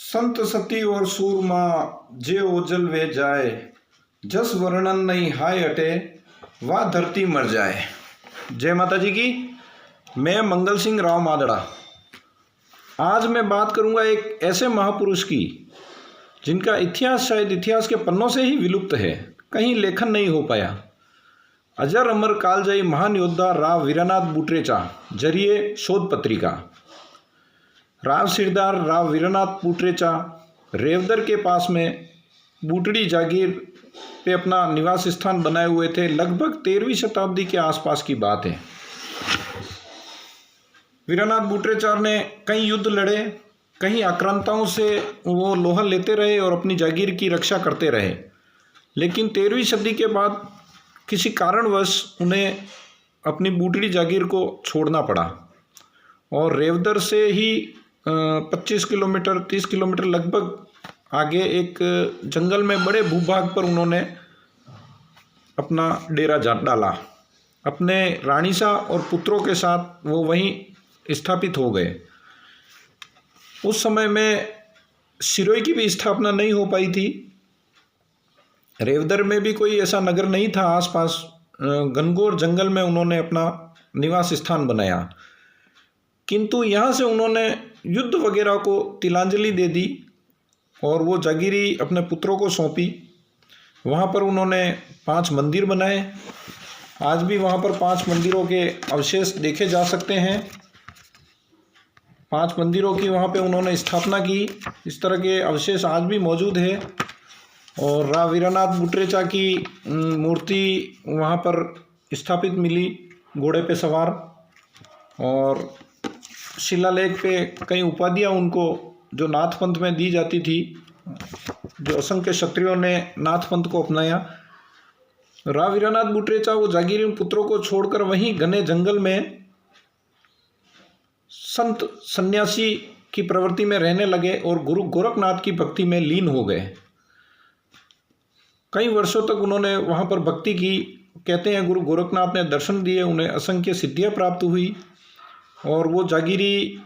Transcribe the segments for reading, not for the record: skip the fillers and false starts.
संत सती और सूरमा जे ओजल वे जाए, जस वर्णन नहीं हाय अटे, वह धरती मर जाए। जय माता जी की। मैं मंगल सिंह राव मादड़ा। आज मैं बात करूंगा एक ऐसे महापुरुष की जिनका इतिहास शायद इतिहास के पन्नों से ही विलुप्त है, कहीं लेखन नहीं हो पाया। अजर अमर कालजयी महान योद्धा राव वीरानाथ बुट्रेचा जरिए शोध पत्रिका। राव सिरदार राव वीरानाथ बुट्रेचा रेवदर के पास में बूटड़ी जागीर पे अपना निवास स्थान बनाए हुए थे। लगभग 13वीं शताब्दी के आसपास की बात है। वीरानाथ बुट्रेचा ने कई युद्ध लड़े, कई आक्रांताओं से वो लोहा लेते रहे और अपनी जागीर की रक्षा करते रहे। लेकिन 13वीं सदी के बाद किसी कारणवश उन्हें अपनी बूटड़ी जागीर को छोड़ना पड़ा और रेवदर से ही 25 किलोमीटर 30 किलोमीटर लगभग आगे एक जंगल में बड़े भूभाग पर उन्होंने अपना डेरा डाला। अपने रानीसा और पुत्रों के साथ वो वहीं स्थापित हो गए। उस समय में सिरोही की भी स्थापना नहीं हो पाई थी। रेवदर में भी कोई ऐसा नगर नहीं था आसपास। घनघोर जंगल में उन्होंने अपना निवास स्थान बनाया, किंतु यहाँ से उन्होंने युद्ध वगैरह को तिलांजलि दे दी और वो जागीरी अपने पुत्रों को सौंपी। वहाँ पर उन्होंने 5 मंदिर बनाए। आज भी वहाँ पर 5 मंदिरों के अवशेष देखे जा सकते हैं। 5 मंदिरों की वहाँ पे उन्होंने स्थापना की। इस तरह के अवशेष आज भी मौजूद है। और राव वीरानाथ बुट्रेचा की मूर्ति वहाँ पर स्थापित मिली, घोड़े पे सवार। और शिलालेख पे कई उपाधियाँ उनको जो नाथ पंथ में दी जाती थी, जो असंख्य क्षत्रियों ने नाथ पंथ को अपनाया। राव वीरानाथ बुट्रेचा वो जागीरी पुत्रों को छोड़कर वहीं घने जंगल में संत सन्यासी की प्रवृत्ति में रहने लगे और गुरु गोरखनाथ की भक्ति में लीन हो गए। कई वर्षों तक उन्होंने वहाँ पर भक्ति की। कहते हैं गुरु गोरखनाथ ने दर्शन दिए, उन्हें असंख्य सिद्धियाँ प्राप्त हुई। और वो जागीरी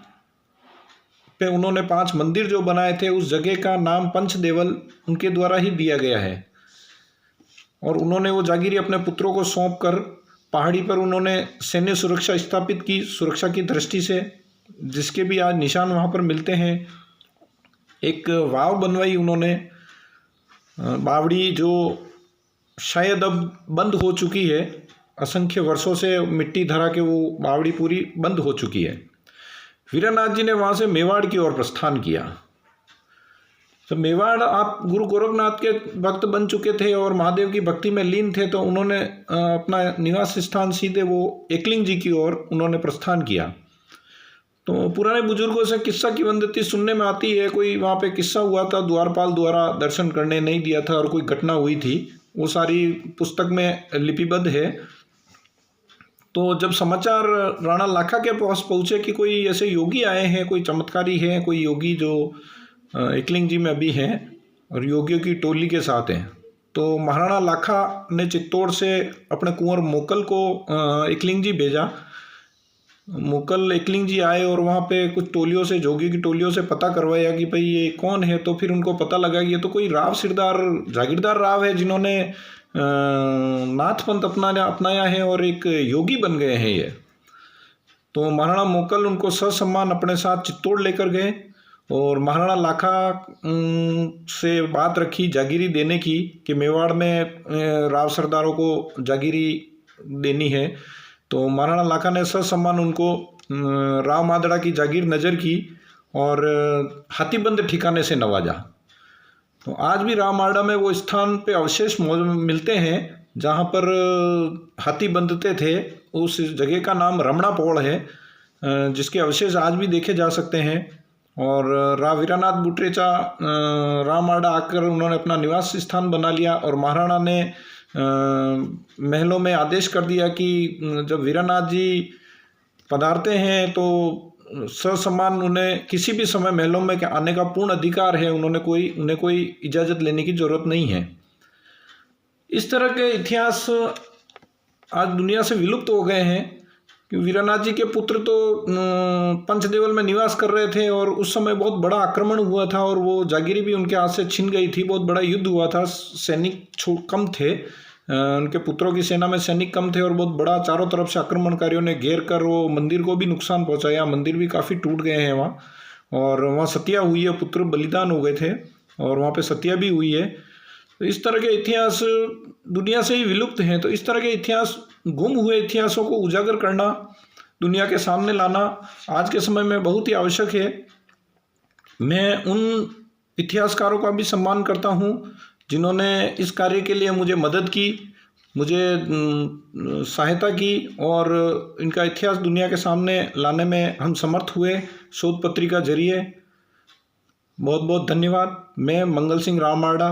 पे उन्होंने 5 मंदिर जो बनाए थे, उस जगह का नाम पंचदेवल उनके द्वारा ही दिया गया है। और उन्होंने वो जागीरी अपने पुत्रों को सौंप कर पहाड़ी पर उन्होंने सैन्य सुरक्षा स्थापित की, सुरक्षा की दृष्टि से, जिसके भी आज निशान वहाँ पर मिलते हैं। एक वाव बनवाई उन्होंने, बावड़ी, जो शायद अब बंद हो चुकी है। असंख्य वर्षों से मिट्टी धरा के वो बावड़ी पूरी बंद हो चुकी है। वीरानाथ जी ने वहाँ से मेवाड़ की ओर प्रस्थान किया। तो मेवाड़, आप गुरु गोरखनाथ के भक्त बन चुके थे और महादेव की भक्ति में लीन थे, तो उन्होंने अपना निवास स्थान सीधे वो एकलिंग जी की ओर उन्होंने प्रस्थान किया। तो पुराने बुजुर्गों से किस्सा की वंदती सुनने में आती है। कोई वहाँ पे किस्सा हुआ था, द्वारपाल द्वारा दर्शन करने नहीं दिया था और कोई घटना हुई थी, वो सारी पुस्तक में लिपिबद्ध है। तो जब समाचार राणा लाखा के पास पहुँचे कि कोई ऐसे योगी आए हैं, कोई चमत्कारी है, कोई योगी जो एकलिंग जी में अभी हैं और योगियों की टोली के साथ हैं, तो महाराणा लाखा ने चित्तौड़ से अपने कुंवर मोकल को एकलिंग जी भेजा। मोकल एकलिंग जी आए और वहाँ पे कुछ टोलियों से, जोगियों की टोलियों से पता करवाया कि भाई ये कौन है। तो फिर उनको पता लगा कि ये तो कोई राव सिरदार जागीरदार राव है, जिन्होंने नाथ पंथ अपनाया है और एक योगी बन गए हैं ये। तो महाराणा मोकल उनको ससम्मान अपने साथ चित्तौड़ लेकर गए और महाराणा लाखा से बात रखी जागीरी देने की कि मेवाड़ में राव सरदारों को जागीरी देनी है। तो महाराणा लाखा ने ससम्मान उनको राव मादड़ा की जागीर नज़र की और हाथीबंद ठिकाने से नवाजा। तो आज भी राव मादड़ा में वो स्थान पे अवशेष मिलते हैं जहाँ पर हाथी बंधते थे। उस जगह का नाम रमणा पौड़ है, जिसके अवशेष आज भी देखे जा सकते हैं। और राव वीरानाथ बुट्रेचा राव मादड़ा आकर उन्होंने अपना निवास स्थान बना लिया और महाराणा ने महलों में आदेश कर दिया कि जब वीरानाथ जी पधारते हैं तो ससम्मान उन्हें किसी भी समय महलों में आने का पूर्ण अधिकार है। उन्हें कोई इजाज़त लेने की ज़रूरत नहीं है। इस तरह के इतिहास आज दुनिया से विलुप्त हो गए हैं, कि वीरनाथ जी के पुत्र तो पंचदेवल में निवास कर रहे थे और उस समय बहुत बड़ा आक्रमण हुआ था और वो जागीरी भी उनके हाथ से छिन गई थी। बहुत बड़ा युद्ध हुआ था, सैनिक कम थे, उनके पुत्रों की सेना में सैनिक कम थे और बहुत बड़ा चारों तरफ से आक्रमणकारियों ने घेर कर वो मंदिर को भी नुकसान पहुंचाया। मंदिर भी काफ़ी टूट गए हैं वहाँ, और वहाँ सत्या हुई है, पुत्र बलिदान हो गए थे और वहाँ पे सत्या भी हुई है। तो इस तरह के इतिहास दुनिया से ही विलुप्त हैं। तो इस तरह के इतिहास, गुम हुए इतिहासों को उजागर करना, दुनिया के सामने लाना आज के समय में बहुत ही आवश्यक है। मैं उन इतिहासकारों का भी सम्मान करता हूँ जिन्होंने इस कार्य के लिए मुझे मदद की, मुझे सहायता की और इनका इतिहास दुनिया के सामने लाने में हम समर्थ हुए शोध पत्रिका जरिए। बहुत बहुत धन्यवाद। मैं मंगल सिंह रामाडा,